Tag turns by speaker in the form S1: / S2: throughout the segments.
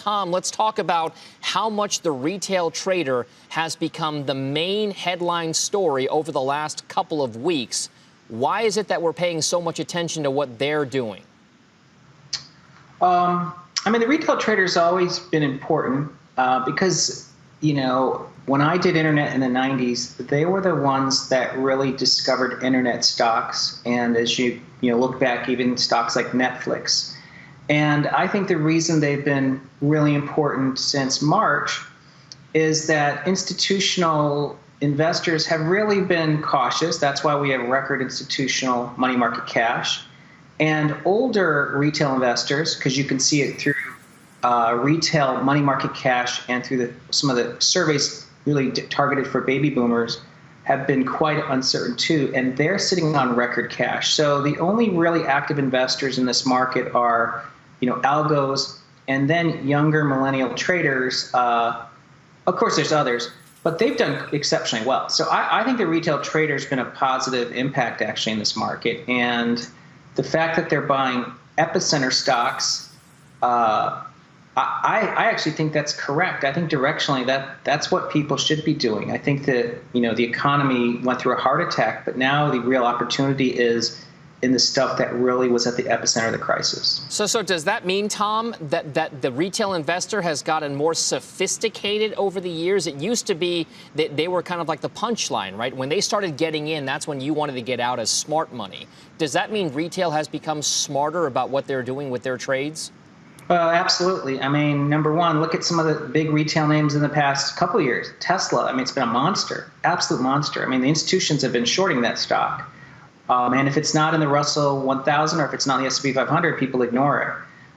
S1: Tom, let's talk about how much the retail trader has become the main headline story over the last couple of weeks. Why is it that we're paying so much attention to what they're doing?
S2: I mean, the retail trader's always been important because, you know, when I did internet in the 90s, they were the ones that really discovered internet stocks. And as you look back, even stocks like Netflix. And I think the reason they've been really important since March is that institutional investors have really been cautious. That's why we have record institutional money market cash. And older retail investors, because you can see it through retail money market cash and through some of the surveys really targeted for baby boomers, have been quite uncertain too, and they're sitting on record cash. So the only really active investors in this market are, algos, and then younger millennial traders. Of course, there's others, but they've done exceptionally well. So I think the retail trader's been a positive impact actually in this market, and the fact that they're buying epicenter stocks, I actually think that's correct. I think directionally that's what people should be doing. I think that the economy went through a heart attack, but now the real opportunity is in the stuff that really was at the epicenter of the crisis.
S1: So does that mean, Tom, that the retail investor has gotten more sophisticated over the years? It used to be that they were kind of like the punchline, right? When they started getting in, that's when you wanted to get out as smart money. Does that mean retail has become smarter about what they're doing with their trades?
S2: Absolutely. I mean, number one, look at some of the big retail names in the past couple of years. Tesla, I mean, it's been a monster, absolute monster. I mean, the institutions have been shorting that stock. And if it's not in the Russell 1000 or if it's not in the S&P 500, people ignore it.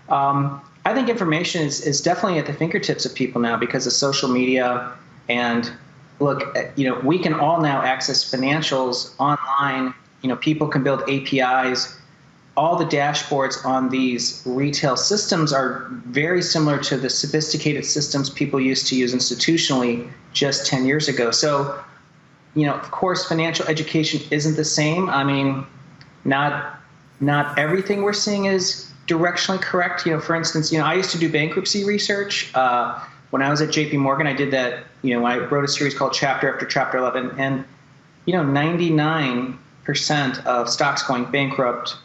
S2: I think information is definitely at the fingertips of people now because of social media. And look, we can all now access financials online. People can build APIs. All the dashboards on these retail systems are very similar to the sophisticated systems people used to use institutionally just 10 years ago. So, of course, financial education isn't the same. I mean, not everything we're seeing is directionally correct. For instance, I used to do bankruptcy research. When I was at JP Morgan, I did that, I wrote a series called Chapter After Chapter 11. And, 99% of stocks going bankrupt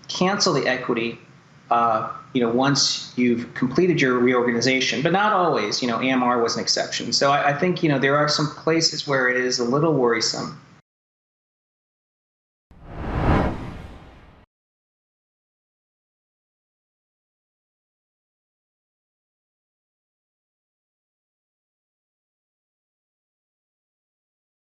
S2: cancel the equity, once you've completed your reorganization, but not always. AMR was an exception. So I think, there are some places where it is a little worrisome.